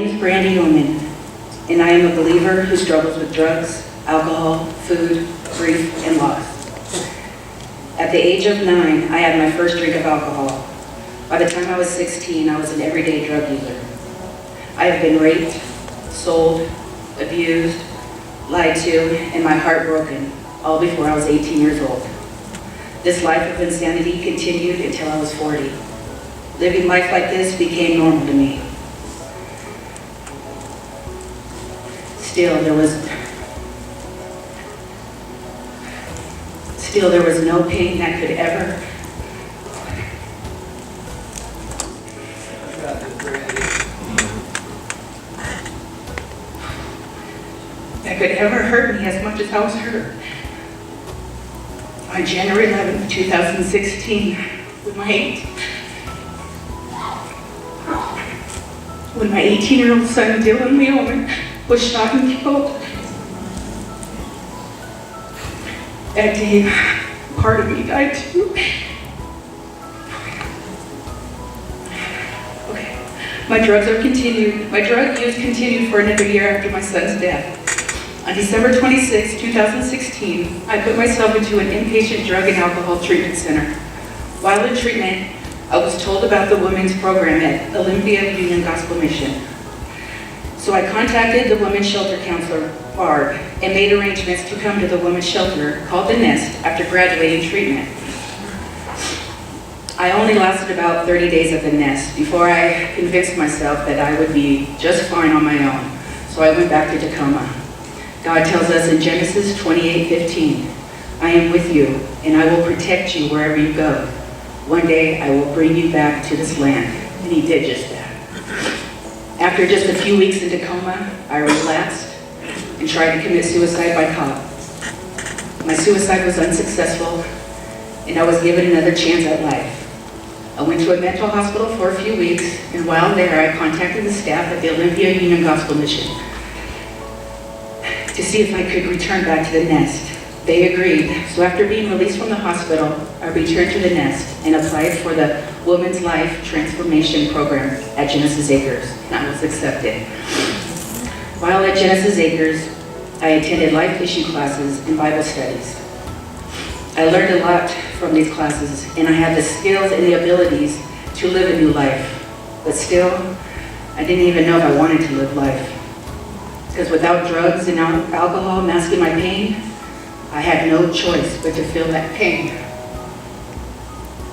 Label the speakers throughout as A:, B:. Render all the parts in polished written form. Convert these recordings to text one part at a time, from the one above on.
A: is Brandy, Oman, and I am a believer who struggles with drugs, alcohol, food, grief, and loss. At the age of 9, I had my first drink of alcohol. By the time I was 16, I was an everyday drug user. I have been raped, sold, abused, lied to, and my heart broken, all before I was 18 years old. This life of insanity continued until I was 40. Living life like this became normal to me. Still, there was no pain that could ever hurt me as much as I was hurt. On January 11th, 2016, when my 18-year-old son, Dylan Leoman, was shot and killed. That day, part of me died too. Okay. My drug use continued for another year after my son's death. On December 26, 2016, I put myself into an inpatient drug and alcohol treatment center. While in treatment, I was told about the women's program at Olympia Union Gospel Mission. So I contacted the women's shelter counselor, Barb, and made arrangements to come to the women's shelter called The Nest after graduating treatment. I only lasted about 30 days at The Nest before I convinced myself that I would be just fine on my own. So I went back to Tacoma. God tells us in Genesis 28:15, I am with you, and I will protect you wherever you go. One day I will bring you back to this land. And he did just that. After just a few weeks in Tacoma, I relapsed and tried to commit suicide by cop. My suicide was unsuccessful, and I was given another chance at life. I went to a mental hospital for a few weeks, and while there, I contacted the staff at the Olympia Union Gospel Mission to see if I could return back to The Nest. They agreed, so after being released from the hospital, I returned to The Nest and applied for the Women's Life Transformation Program at Genesis Acres, and I was accepted. While at Genesis Acres, I attended life issue classes and Bible studies. I learned a lot from these classes, and I had the skills and the abilities to live a new life. But still, I didn't even know if I wanted to live life. Because without drugs and alcohol masking my pain, I had no choice but to feel that pain.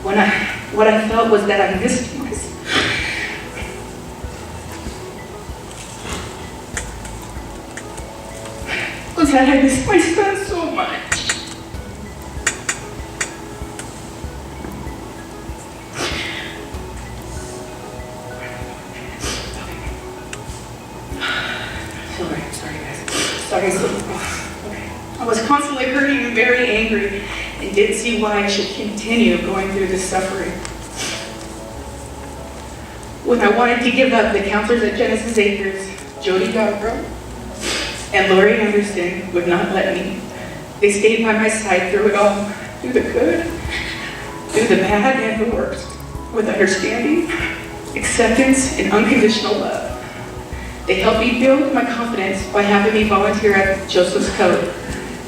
A: What I felt was that I missed myself. Was that I missed my son so much. Sorry, I was constantly hurting and very angry and didn't see why I should continue going through this suffering. When I wanted to give up, the counselors at Genesis Acres, Jody Dogro and Lori Anderson, would not let me. They stayed by my side through it all, through the good, through the bad, and the worst, with understanding, acceptance, and unconditional love. They helped me build my confidence by having me volunteer at Joseph's Code.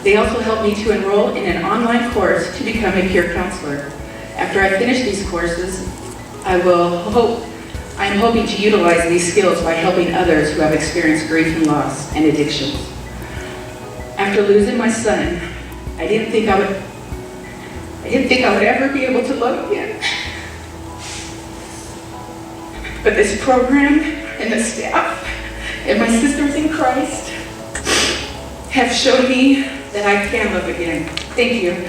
A: They also helped me to enroll in an online course to become a peer counselor. After I finish these courses, I am hoping to utilize these skills by helping others who have experienced grief and loss and addictions. After losing my son, I didn't think I would ever be able to love again. But this program and the staff and my sisters in Christ have shown me that I can love again. Thank you.